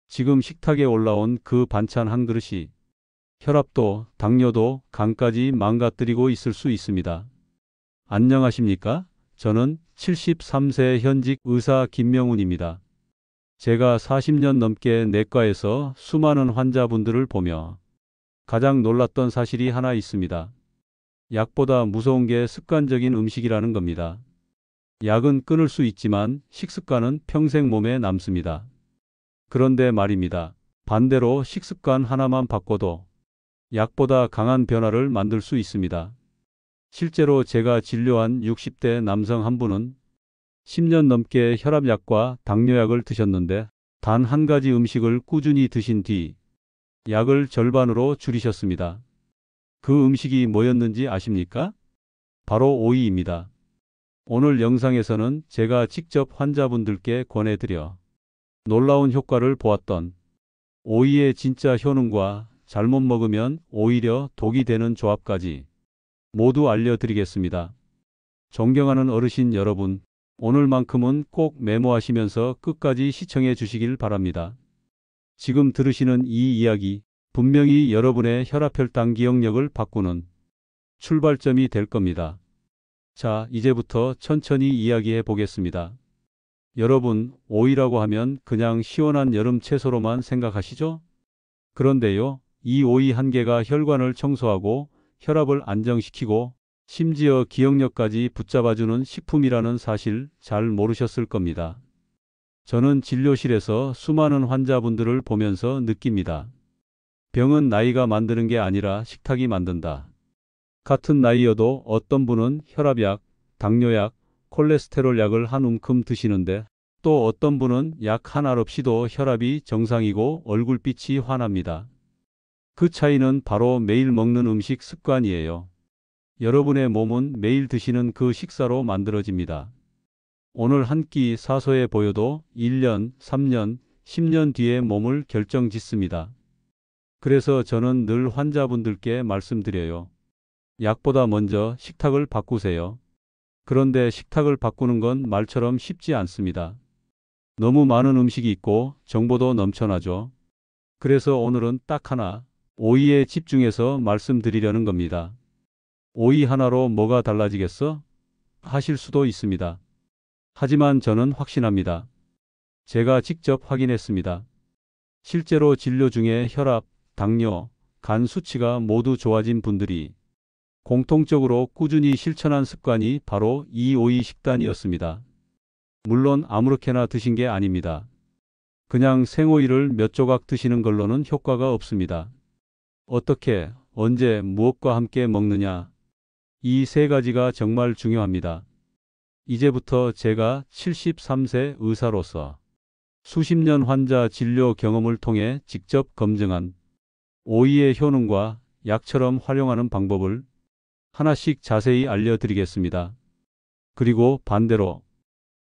지금 식탁에 올라온 그 반찬 한 그릇이 혈압도 당뇨도 간까지 망가뜨리고 있을 수 있습니다. 안녕하십니까? 저는 73세 현직 의사 김명훈입니다. 제가 40년 넘게 내과에서 수많은 환자분들을 보며 가장 놀랐던 사실이 하나 있습니다. 약보다 무서운 게 습관적인 음식이라는 겁니다. 약은 끊을 수 있지만 식습관은 평생 몸에 남습니다. 그런데 말입니다. 반대로 식습관 하나만 바꿔도 약보다 강한 변화를 만들 수 있습니다. 실제로 제가 진료한 60대 남성 한 분은 10년 넘게 혈압약과 당뇨약을 드셨는데 단 한 가지 음식을 꾸준히 드신 뒤 약을 절반으로 줄이셨습니다. 그 음식이 뭐였는지 아십니까? 바로 오이입니다. 오늘 영상에서는 제가 직접 환자분들께 권해드려 놀라운 효과를 보았던 오이의 진짜 효능과 잘못 먹으면 오히려 독이 되는 조합까지 모두 알려드리겠습니다. 존경하는 어르신 여러분, 오늘만큼은 꼭 메모하시면서 끝까지 시청해 주시길 바랍니다. 지금 들으시는 이 이야기 분명히 여러분의 혈압혈당 기억력을 바꾸는 출발점이 될 겁니다. 자, 이제부터 천천히 이야기해 보겠습니다. 여러분, 오이라고 하면 그냥 시원한 여름 채소로만 생각하시죠? 그런데요, 이 오이 한 개가 혈관을 청소하고 혈압을 안정시키고 심지어 기억력까지 붙잡아주는 식품이라는 사실 잘 모르셨을 겁니다. 저는 진료실에서 수많은 환자분들을 보면서 느낍니다. 병은 나이가 만드는 게 아니라 식탁이 만든다. 같은 나이여도 어떤 분은 혈압약, 당뇨약, 콜레스테롤 약을 한 움큼 드시는데 또 어떤 분은 약 한 알 없이도 혈압이 정상이고 얼굴빛이 환합니다. 그 차이는 바로 매일 먹는 음식 습관이에요. 여러분의 몸은 매일 드시는 그 식사로 만들어집니다. 오늘 한 끼 사소해 보여도 1년, 3년, 10년 뒤에 몸을 결정짓습니다. 그래서 저는 늘 환자분들께 말씀드려요. 약보다 먼저 식탁을 바꾸세요. 그런데 식탁을 바꾸는 건 말처럼 쉽지 않습니다. 너무 많은 음식이 있고 정보도 넘쳐나죠. 그래서 오늘은 딱 하나, 오이에 집중해서 말씀드리려는 겁니다. 오이 하나로 뭐가 달라지겠어? 하실 수도 있습니다. 하지만 저는 확신합니다. 제가 직접 확인했습니다. 실제로 진료 중에 혈압, 당뇨, 간 수치가 모두 좋아진 분들이 공통적으로 꾸준히 실천한 습관이 바로 이 오이 식단이었습니다. 물론 아무렇게나 드신 게 아닙니다. 그냥 생오이를 몇 조각 드시는 걸로는 효과가 없습니다. 어떻게, 언제, 무엇과 함께 먹느냐? 이 세 가지가 정말 중요합니다. 이제부터 제가 73세 의사로서 수십 년 환자 진료 경험을 통해 직접 검증한 오이의 효능과 약처럼 활용하는 방법을 하나씩 자세히 알려드리겠습니다. 그리고 반대로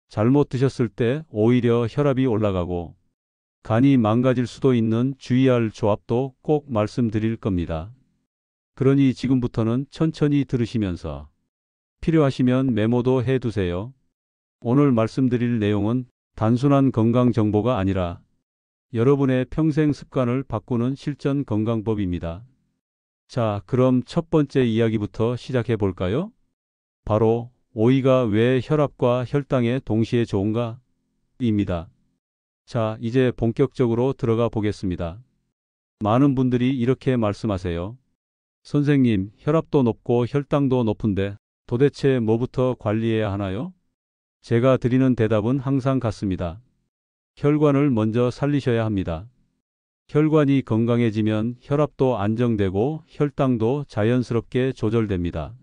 잘못 드셨을 때 오히려 혈압이 올라가고 간이 망가질 수도 있는 주의할 조합도 꼭 말씀드릴 겁니다. 그러니 지금부터는 천천히 들으시면서 필요하시면 메모도 해두세요. 오늘 말씀드릴 내용은 단순한 건강 정보가 아니라 여러분의 평생 습관을 바꾸는 실전 건강법입니다. 자, 그럼 첫 번째 이야기부터 시작해 볼까요? 바로 오이가 왜 혈압과 혈당에 동시에 좋은가? 입니다. 자, 이제 본격적으로 들어가 보겠습니다. 많은 분들이 이렇게 말씀하세요. 선생님, 혈압도 높고 혈당도 높은데 도대체 뭐부터 관리해야 하나요? 제가 드리는 대답은 항상 같습니다. 혈관을 먼저 살리셔야 합니다. 혈관이 건강해지면 혈압도 안정되고 혈당도 자연스럽게 조절됩니다.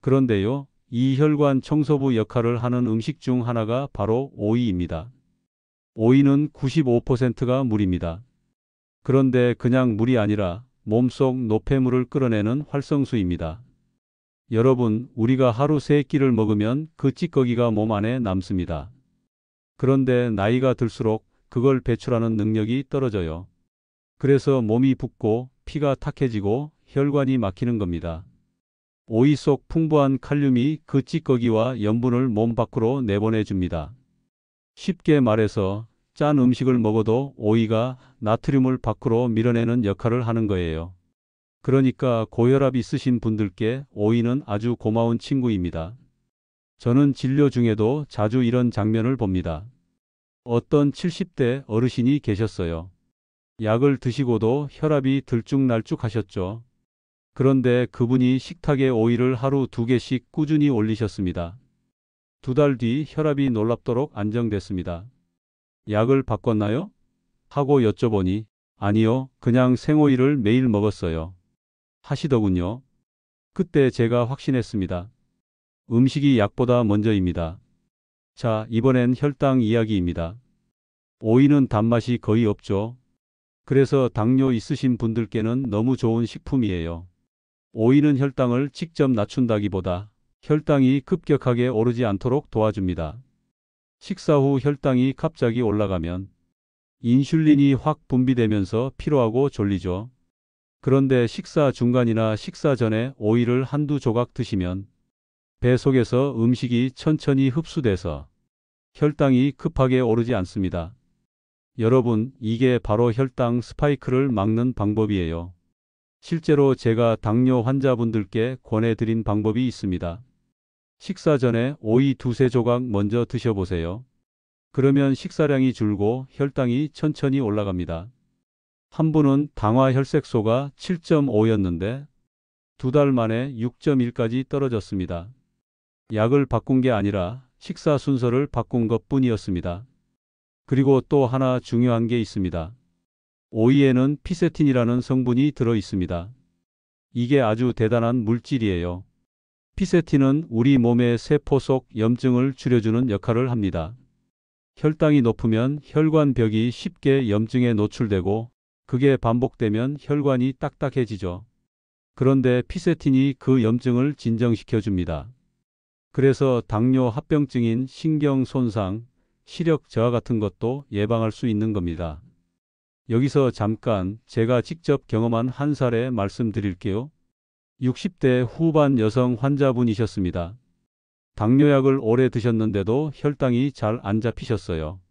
그런데요, 이 혈관 청소부 역할을 하는 음식 중 하나가 바로 오이입니다. 오이는 95%가 물입니다. 그런데 그냥 물이 아니라 몸속 노폐물을 끌어내는 활성수입니다. 여러분, 우리가 하루 3끼를 먹으면 그 찌꺼기가 몸 안에 남습니다. 그런데 나이가 들수록 그걸 배출하는 능력이 떨어져요. 그래서 몸이 붓고 피가 탁해지고 혈관이 막히는 겁니다. 오이 속 풍부한 칼륨이 그 찌꺼기와 염분을 몸 밖으로 내보내줍니다. 쉽게 말해서 짠 음식을 먹어도 오이가 나트륨을 밖으로 밀어내는 역할을 하는 거예요. 그러니까 고혈압 있으신 분들께 오이는 아주 고마운 친구입니다. 저는 진료 중에도 자주 이런 장면을 봅니다. 어떤 70대 어르신이 계셨어요. 약을 드시고도 혈압이 들쭉날쭉 하셨죠. 그런데 그분이 식탁에 오이를 하루 2개씩 꾸준히 올리셨습니다. 2달 뒤 혈압이 놀랍도록 안정됐습니다. 약을 바꿨나요? 하고 여쭤보니 아니요, 그냥 생오이를 매일 먹었어요. 하시더군요. 그때 제가 확신했습니다. 음식이 약보다 먼저입니다. 자, 이번엔 혈당 이야기입니다. 오이는 단맛이 거의 없죠. 그래서 당뇨 있으신 분들께는 너무 좋은 식품이에요. 오이는 혈당을 직접 낮춘다기보다 혈당이 급격하게 오르지 않도록 도와줍니다. 식사 후 혈당이 갑자기 올라가면 인슐린이 확 분비되면서 피로하고 졸리죠. 그런데 식사 중간이나 식사 전에 오이를 한두 조각 드시면 배 속에서 음식이 천천히 흡수돼서 혈당이 급하게 오르지 않습니다. 여러분, 이게 바로 혈당 스파이크를 막는 방법이에요. 실제로 제가 당뇨 환자분들께 권해드린 방법이 있습니다. 식사 전에 오이 2~3조각 먼저 드셔보세요. 그러면 식사량이 줄고 혈당이 천천히 올라갑니다. 한 분은 당화 혈색소가 7.5였는데 2달 만에 6.1까지 떨어졌습니다. 약을 바꾼 게 아니라 식사 순서를 바꾼 것뿐이었습니다. 그리고 또 하나 중요한 게 있습니다. 오이에는 피세틴이라는 성분이 들어 있습니다. 이게 아주 대단한 물질이에요. 피세틴은 우리 몸의 세포 속 염증을 줄여주는 역할을 합니다. 혈당이 높으면 혈관벽이 쉽게 염증에 노출되고 그게 반복되면 혈관이 딱딱해지죠. 그런데 피세틴이 그 염증을 진정시켜 줍니다. 그래서 당뇨 합병증인 신경 손상, 시력 저하 같은 것도 예방할 수 있는 겁니다. 여기서 잠깐 제가 직접 경험한 한 사례 말씀드릴게요. 60대 후반 여성 환자분이셨습니다. 당뇨약을 오래 드셨는데도 혈당이 잘 안 잡히셨어요.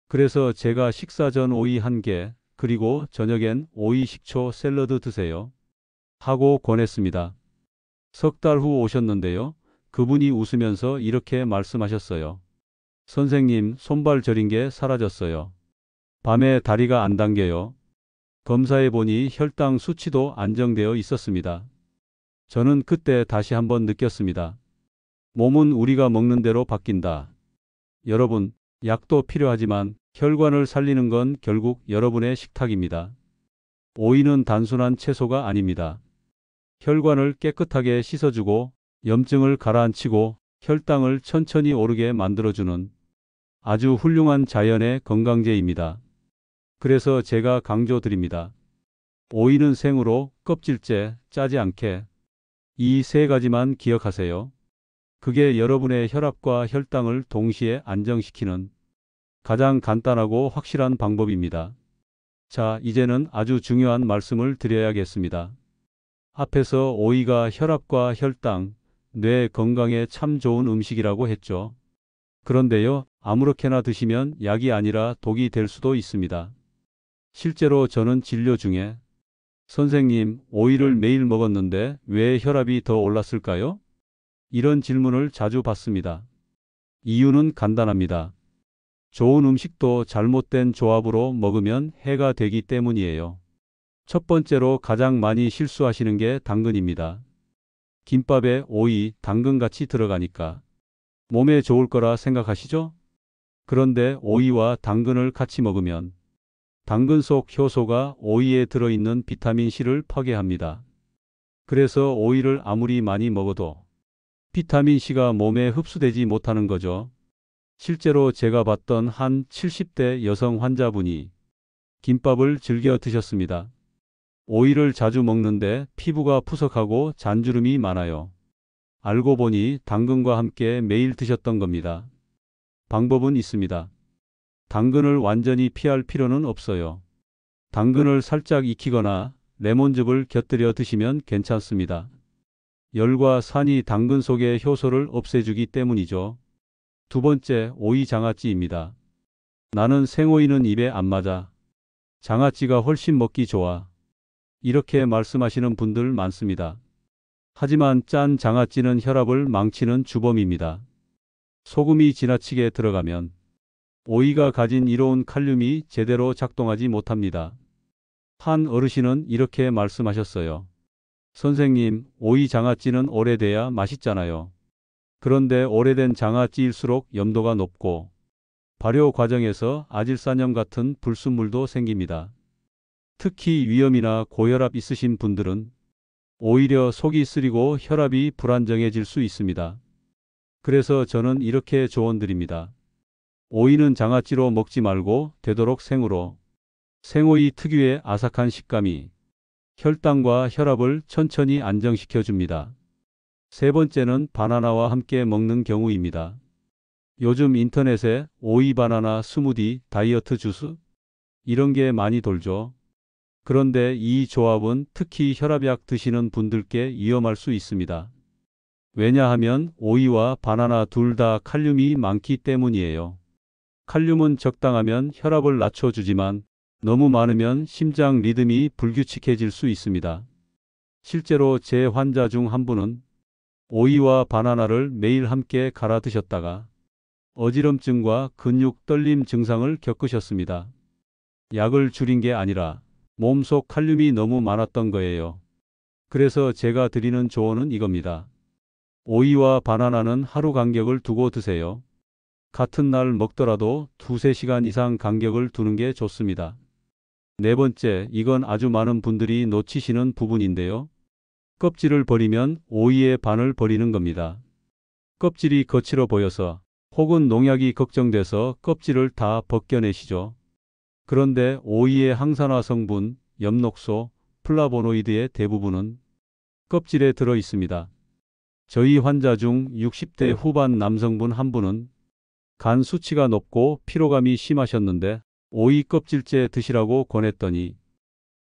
그래서 제가 식사 전 오이 1개, 그리고 저녁엔 오이 식초 샐러드 드세요 하고 권했습니다. 3달 후 오셨는데요. 그분이 웃으면서 이렇게 말씀하셨어요. 선생님, 손발 저린 게 사라졌어요. 밤에 다리가 안 당겨요. 검사해 보니 혈당 수치도 안정되어 있었습니다. 저는 그때 다시 한번 느꼈습니다. 몸은 우리가 먹는 대로 바뀐다. 여러분, 약도 필요하지만 혈관을 살리는 건 결국 여러분의 식탁입니다. 오이는 단순한 채소가 아닙니다. 혈관을 깨끗하게 씻어주고 염증을 가라앉히고 혈당을 천천히 오르게 만들어주는 아주 훌륭한 자연의 건강제입니다. 그래서 제가 강조드립니다. 오이는 생으로 껍질째 짜지 않게 이 3가지만 기억하세요. 그게 여러분의 혈압과 혈당을 동시에 안정시키는 가장 간단하고 확실한 방법입니다. 자, 이제는 아주 중요한 말씀을 드려야겠습니다. 앞에서 오이가 혈압과 혈당, 뇌 건강에 참 좋은 음식이라고 했죠. 그런데요, 아무렇게나 드시면 약이 아니라 독이 될 수도 있습니다. 실제로 저는 진료 중에 선생님, 오이를 매일 먹었는데 왜 혈압이 더 올랐을까요? 이런 질문을 자주 받습니다. 이유는 간단합니다. 좋은 음식도 잘못된 조합으로 먹으면 해가 되기 때문이에요. 첫 번째로 가장 많이 실수하시는 게 당근입니다. 김밥에 오이, 당근 같이 들어가니까 몸에 좋을 거라 생각하시죠? 그런데 오이와 당근을 같이 먹으면 당근 속 효소가 오이에 들어있는 비타민 C를 파괴합니다. 그래서 오이를 아무리 많이 먹어도 비타민 C가 몸에 흡수되지 못하는 거죠. 실제로 제가 봤던 한 70대 여성 환자분이 김밥을 즐겨 드셨습니다. 오이를 자주 먹는데 피부가 푸석하고 잔주름이 많아요. 알고 보니 당근과 함께 매일 드셨던 겁니다. 방법은 있습니다. 당근을 완전히 피할 필요는 없어요. 당근을 살짝 익히거나 레몬즙을 곁들여 드시면 괜찮습니다. 열과 산이 당근 속의 효소를 없애주기 때문이죠. 두 번째, 오이 장아찌입니다. 나는 생오이는 입에 안 맞아. 장아찌가 훨씬 먹기 좋아. 이렇게 말씀하시는 분들 많습니다. 하지만 짠 장아찌는 혈압을 망치는 주범입니다. 소금이 지나치게 들어가면 오이가 가진 이로운 칼륨이 제대로 작동하지 못합니다. 한 어르신은 이렇게 말씀하셨어요. 선생님, 오이 장아찌는 오래돼야 맛있잖아요. 그런데 오래된 장아찌일수록 염도가 높고 발효 과정에서 아질산염 같은 불순물도 생깁니다. 특히 위염이나 고혈압 있으신 분들은 오히려 속이 쓰리고 혈압이 불안정해질 수 있습니다. 그래서 저는 이렇게 조언드립니다. 오이는 장아찌로 먹지 말고 되도록 생으로. 생오이 특유의 아삭한 식감이 혈당과 혈압을 천천히 안정시켜 줍니다. 세 번째는 바나나와 함께 먹는 경우입니다. 요즘 인터넷에 오이 바나나 스무디, 다이어트 주스 이런 게 많이 돌죠. 그런데 이 조합은 특히 혈압약 드시는 분들께 위험할 수 있습니다. 왜냐하면 오이와 바나나 둘 다 칼륨이 많기 때문이에요. 칼륨은 적당하면 혈압을 낮춰주지만 너무 많으면 심장 리듬이 불규칙해질 수 있습니다. 실제로 제 환자 중 한 분은 오이와 바나나를 매일 함께 갈아 드셨다가 어지럼증과 근육 떨림 증상을 겪으셨습니다. 약을 줄인 게 아니라 몸속 칼륨이 너무 많았던 거예요. 그래서 제가 드리는 조언은 이겁니다. 오이와 바나나는 하루 간격을 두고 드세요. 같은 날 먹더라도 2~3시간 이상 간격을 두는 게 좋습니다. 네 번째, 이건 아주 많은 분들이 놓치시는 부분인데요. 껍질을 버리면 오이의 반을 버리는 겁니다. 껍질이 거칠어 보여서 혹은 농약이 걱정돼서 껍질을 다 벗겨내시죠. 그런데 오이의 항산화 성분, 엽록소, 플라보노이드의 대부분은 껍질에 들어 있습니다. 저희 환자 중 60대 후반 남성분 한 분은 간 수치가 높고 피로감이 심하셨는데 오이 껍질째 드시라고 권했더니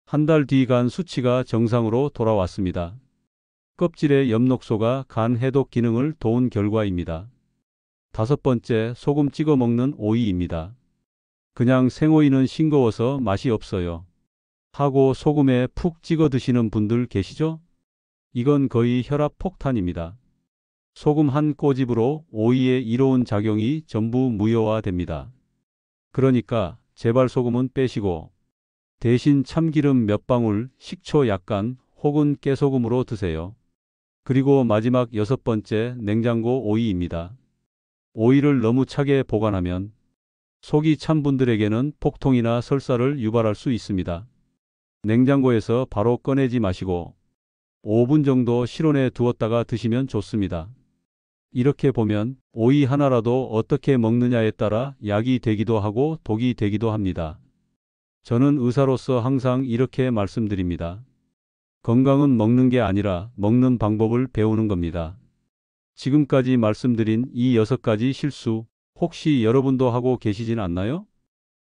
한 달 뒤 간 수치가 정상으로 돌아왔습니다. 껍질의 엽록소가 간 해독 기능을 도운 결과입니다. 다섯 번째, 소금 찍어 먹는 오이입니다. 그냥 생오이는 싱거워서 맛이 없어요 하고 소금에 푹 찍어 드시는 분들 계시죠? 이건 거의 혈압 폭탄입니다. 소금 한 꼬집으로 오이의 이로운 작용이 전부 무효화됩니다. 그러니까 제발 소금은 빼시고 대신 참기름 몇 방울, 식초 약간 혹은 깨소금으로 드세요. 그리고 마지막 여섯 번째, 냉장고 오이입니다. 오이를 너무 차게 보관하면 속이 찬 분들에게는 폭통이나 설사를 유발할 수 있습니다. 냉장고에서 바로 꺼내지 마시고 5분 정도 실온에 두었다가 드시면 좋습니다. 이렇게 보면 오이 하나라도 어떻게 먹느냐에 따라 약이 되기도 하고 독이 되기도 합니다. 저는 의사로서 항상 이렇게 말씀드립니다. 건강은 먹는 게 아니라 먹는 방법을 배우는 겁니다. 지금까지 말씀드린 이 6가지 실수 혹시 여러분도 하고 계시진 않나요?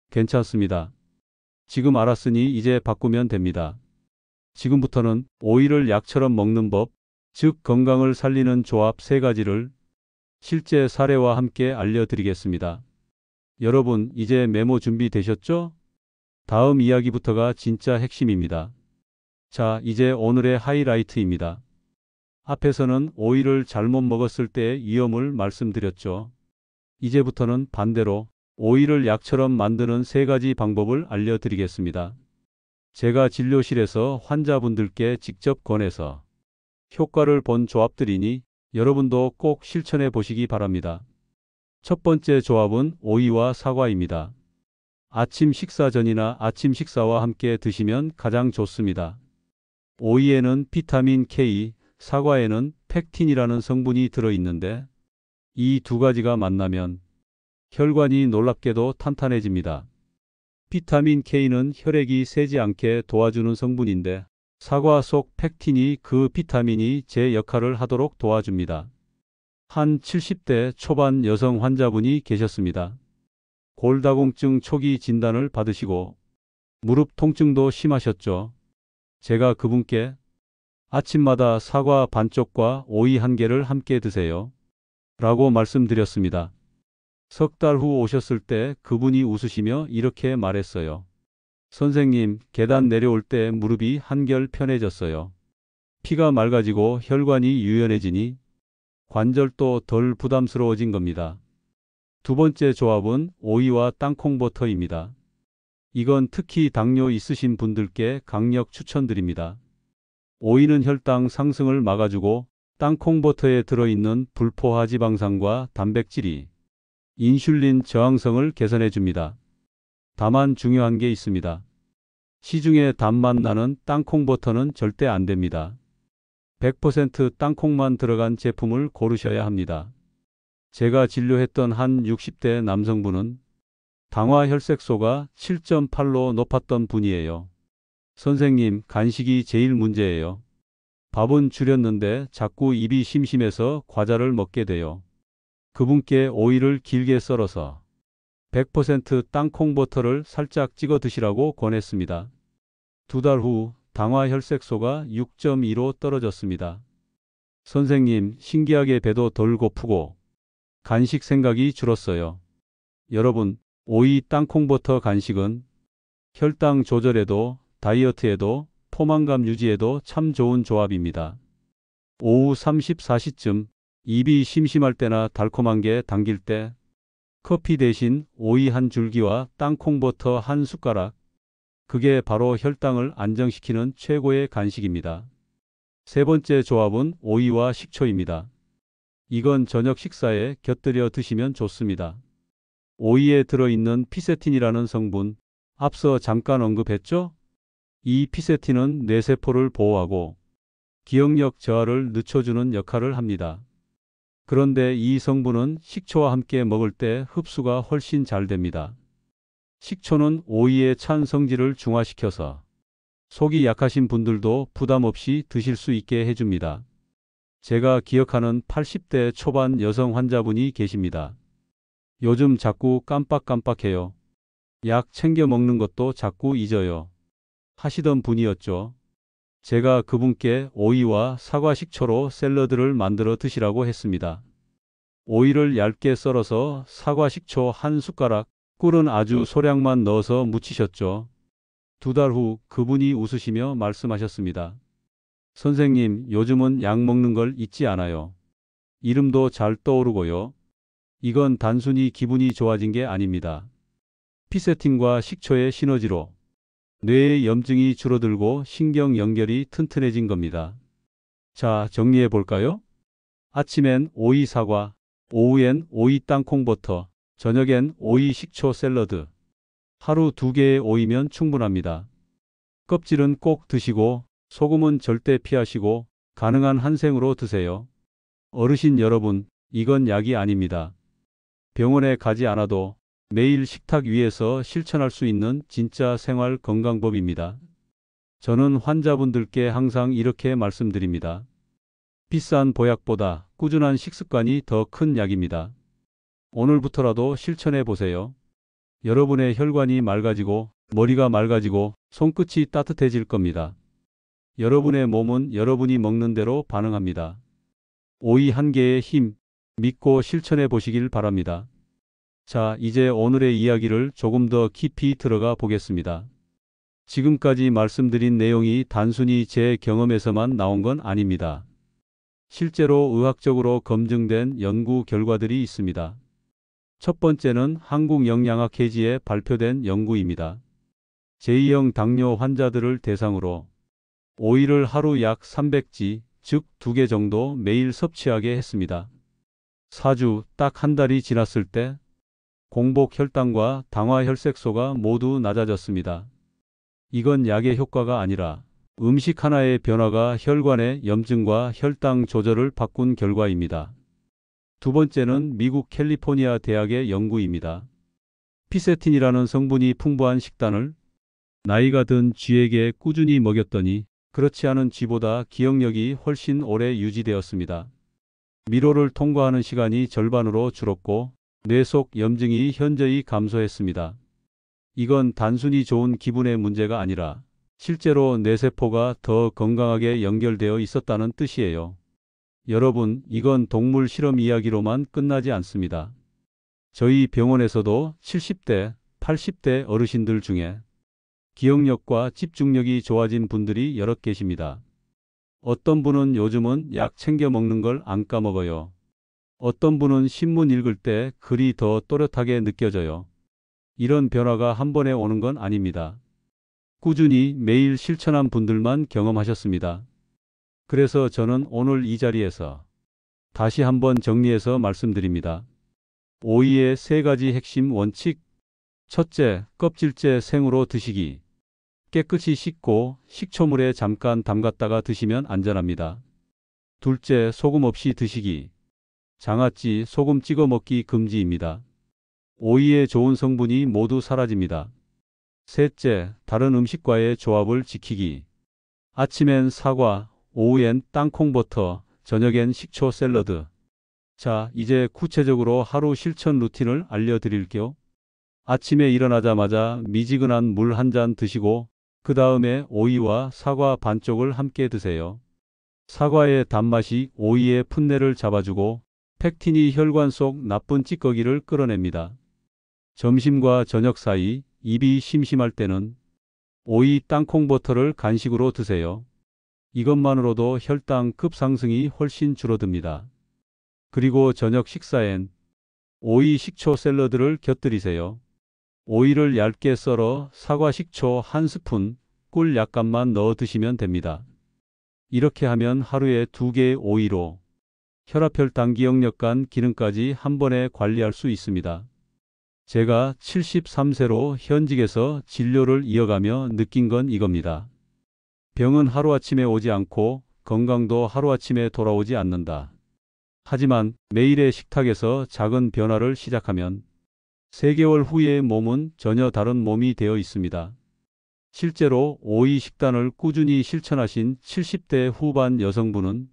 괜찮습니다. 지금 알았으니 이제 바꾸면 됩니다. 지금부터는 오이를 약처럼 먹는 법, 즉 건강을 살리는 조합 3가지를 실제 사례와 함께 알려드리겠습니다. 여러분 이제 메모 준비되셨죠? 다음 이야기부터가 진짜 핵심입니다. 자, 이제 오늘의 하이라이트입니다. 앞에서는 오이를 잘못 먹었을 때의 위험을 말씀드렸죠. 이제부터는 반대로 오이를 약처럼 만드는 3가지 방법을 알려드리겠습니다. 제가 진료실에서 환자분들께 직접 권해서 효과를 본 조합들이니 여러분도 꼭 실천해 보시기 바랍니다. 첫 번째 조합은 오이와 사과입니다. 아침 식사 전이나 아침 식사와 함께 드시면 가장 좋습니다. 오이에는 비타민 K, 사과에는 펙틴이라는 성분이 들어있는데 이 2가지가 만나면 혈관이 놀랍게도 탄탄해집니다. 비타민 K는 혈액이 새지 않게 도와주는 성분인데 사과 속 펙틴이 그 비타민이 제 역할을 하도록 도와줍니다. 한 70대 초반 여성 환자분이 계셨습니다. 골다공증 초기 진단을 받으시고 무릎 통증도 심하셨죠. 제가 그분께 아침마다 사과 반쪽과 오이 1개를 함께 드세요 라고 말씀드렸습니다. 석 달 후 오셨을 때 그분이 웃으시며 이렇게 말했어요. 선생님, 계단 내려올 때 무릎이 한결 편해졌어요. 피가 맑아지고 혈관이 유연해지니 관절도 덜 부담스러워진 겁니다. 두 번째 조합은 오이와 땅콩버터입니다. 이건 특히 당뇨 있으신 분들께 강력 추천드립니다. 오이는 혈당 상승을 막아주고 땅콩버터에 들어있는 불포화 지방산과 단백질이 인슐린 저항성을 개선해 줍니다. 다만 중요한 게 있습니다. 시중에 단맛 나는 땅콩버터는 절대 안 됩니다. 100% 땅콩만 들어간 제품을 고르셔야 합니다. 제가 진료했던 한 60대 남성분은 당화혈색소가 7.8로 높았던 분이에요. 선생님, 간식이 제일 문제예요. 밥은 줄였는데 자꾸 입이 심심해서 과자를 먹게 돼요. 그분께 오이를 길게 썰어서 100% 땅콩버터를 살짝 찍어 드시라고 권했습니다. 두 달 후 당화혈색소가 6.2로 떨어졌습니다. 선생님, 신기하게 배도 덜 고프고 간식 생각이 줄었어요. 여러분, 오이 땅콩버터 간식은 혈당 조절에도 다이어트에도 포만감 유지에도 참 좋은 조합입니다. 오후 34시쯤 입이 심심할 때나 달콤한 게 당길 때 커피 대신 오이 한 줄기와 땅콩버터 한 숟가락, 그게 바로 혈당을 안정시키는 최고의 간식입니다. 세 번째 조합은 오이와 식초입니다. 이건 저녁 식사에 곁들여 드시면 좋습니다. 오이에 들어있는 피세틴이라는 성분, 앞서 잠깐 언급했죠? 이 피세틴은 뇌세포를 보호하고 기억력 저하를 늦춰주는 역할을 합니다. 그런데 이 성분은 식초와 함께 먹을 때 흡수가 훨씬 잘 됩니다. 식초는 오이의 찬 성질을 중화시켜서 속이 약하신 분들도 부담 없이 드실 수 있게 해줍니다. 제가 기억하는 80대 초반 여성 환자분이 계십니다. 요즘 자꾸 깜빡깜빡해요. 약 챙겨 먹는 것도 자꾸 잊어요. 하시던 분이었죠. 제가 그분께 오이와 사과 식초로 샐러드를 만들어 드시라고 했습니다. 오이를 얇게 썰어서 사과 식초 한 숟가락, 꿀은 아주 소량만 넣어서 무치셨죠. 두 달 후 그분이 웃으시며 말씀하셨습니다. 선생님, 요즘은 약 먹는 걸 잊지 않아요. 이름도 잘 떠오르고요. 이건 단순히 기분이 좋아진 게 아닙니다. 피세틴과 식초의 시너지로 뇌의 염증이 줄어들고 신경 연결이 튼튼해진 겁니다. 자, 정리해 볼까요? 아침엔 오이 사과, 오후엔 오이 땅콩버터, 저녁엔 오이 식초 샐러드. 하루 2개의 오이면 충분합니다. 껍질은 꼭 드시고 소금은 절대 피하시고 가능한 한 생으로 드세요. 어르신 여러분, 이건 약이 아닙니다. 병원에 가지 않아도 매일 식탁 위에서 실천할 수 있는 진짜 생활 건강법입니다. 저는 환자분들께 항상 이렇게 말씀드립니다. 비싼 보약보다 꾸준한 식습관이 더 큰 약입니다. 오늘부터라도 실천해 보세요. 여러분의 혈관이 맑아지고 머리가 맑아지고 손끝이 따뜻해질 겁니다. 여러분의 몸은 여러분이 먹는 대로 반응합니다. 오이 한 개의 힘, 믿고 실천해 보시길 바랍니다. 자, 이제 오늘의 이야기를 조금 더 깊이 들어가 보겠습니다. 지금까지 말씀드린 내용이 단순히 제 경험에서만 나온 건 아닙니다. 실제로 의학적으로 검증된 연구 결과들이 있습니다. 첫 번째는 한국영양학회지에 발표된 연구입니다. 제2형 당뇨 환자들을 대상으로 오이를 하루 약 300지, 즉 2개 정도 매일 섭취하게 했습니다. 4주, 딱 한 달이 지났을 때 공복 혈당과 당화혈색소가 모두 낮아졌습니다. 이건 약의 효과가 아니라 음식 하나의 변화가 혈관의 염증과 혈당 조절을 바꾼 결과입니다. 두 번째는 미국 캘리포니아 대학의 연구입니다. 피세틴이라는 성분이 풍부한 식단을 나이가 든 쥐에게 꾸준히 먹였더니 그렇지 않은 쥐보다 기억력이 훨씬 오래 유지되었습니다. 미로를 통과하는 시간이 절반으로 줄었고 뇌 속 염증이 현저히 감소했습니다. 이건 단순히 좋은 기분의 문제가 아니라 실제로 뇌세포가 더 건강하게 연결되어 있었다는 뜻이에요. 여러분, 이건 동물 실험 이야기로만 끝나지 않습니다. 저희 병원에서도 70대, 80대 어르신들 중에 기억력과 집중력이 좋아진 분들이 여럿 계십니다. 어떤 분은 요즘은 약 챙겨 먹는 걸 안 까먹어요. 어떤 분은 신문 읽을 때 글이 더 또렷하게 느껴져요. 이런 변화가 한 번에 오는 건 아닙니다. 꾸준히 매일 실천한 분들만 경험하셨습니다. 그래서 저는 오늘 이 자리에서 다시 한번 정리해서 말씀드립니다. 오이의 3가지 핵심 원칙. 첫째, 껍질째 생으로 드시기. 깨끗이 씻고 식초물에 잠깐 담갔다가 드시면 안전합니다. 둘째, 소금 없이 드시기. 장아찌, 소금 찍어 먹기 금지입니다. 오이의 좋은 성분이 모두 사라집니다. 셋째, 다른 음식과의 조합을 지키기. 아침엔 사과, 오후엔 땅콩버터, 저녁엔 식초 샐러드. 자, 이제 구체적으로 하루 실천 루틴을 알려드릴게요. 아침에 일어나자마자 미지근한 물 한 잔 드시고 그 다음에 오이와 사과 반쪽을 함께 드세요. 사과의 단맛이 오이의 풋내를 잡아주고 팩틴이 혈관 속 나쁜 찌꺼기를 끌어냅니다. 점심과 저녁 사이 입이 심심할 때는 오이 땅콩버터를 간식으로 드세요. 이것만으로도 혈당 급상승이 훨씬 줄어듭니다. 그리고 저녁 식사엔 오이 식초 샐러드를 곁들이세요. 오이를 얇게 썰어 사과 식초 1스푼, 꿀 약간만 넣어 드시면 됩니다. 이렇게 하면 하루에 2개의 오이로 혈압 기억력 간 기능까지 한 번에 관리할 수 있습니다. 제가 73세로 현직에서 진료를 이어가며 느낀 건 이겁니다. 병은 하루아침에 오지 않고 건강도 하루아침에 돌아오지 않는다. 하지만 매일의 식탁에서 작은 변화를 시작하면 3개월 후에 몸은 전혀 다른 몸이 되어 있습니다. 실제로 오이 식단을 꾸준히 실천하신 70대 후반 여성분은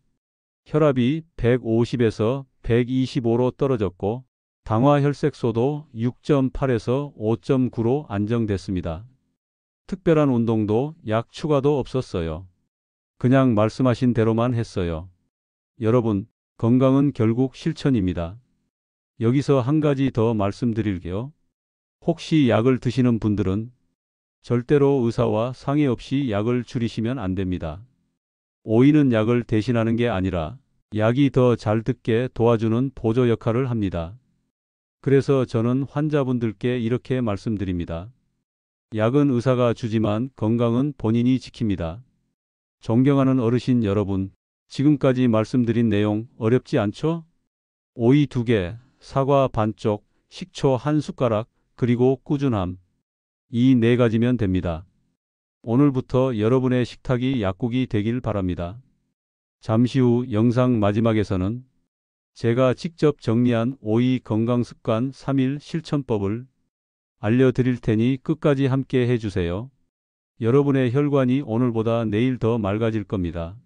혈압이 150에서 125로 떨어졌고 당화 혈색소도 6.8에서 5.9로 안정됐습니다. 특별한 운동도 약 추가도 없었어요. 그냥 말씀하신 대로만 했어요. 여러분, 건강은 결국 실천입니다. 여기서 한 가지 더 말씀드릴게요. 혹시 약을 드시는 분들은 절대로 의사와 상의 없이 약을 줄이시면 안 됩니다. 오이는 약을 대신하는 게 아니라 약이 더 잘 듣게 도와주는 보조 역할을 합니다. 그래서 저는 환자분들께 이렇게 말씀드립니다. 약은 의사가 주지만 건강은 본인이 지킵니다. 존경하는 어르신 여러분, 지금까지 말씀드린 내용 어렵지 않죠? 오이 2개, 사과 반쪽, 식초 1숟가락, 그리고 꾸준함. 이 4가지면 됩니다. 오늘부터 여러분의 식탁이 약국이 되길 바랍니다. 잠시 후 영상 마지막에서는 제가 직접 정리한 오이 건강습관 3일 실천법을 알려드릴 테니 끝까지 함께 해주세요. 여러분의 혈관이 오늘보다 내일 더 맑아질 겁니다.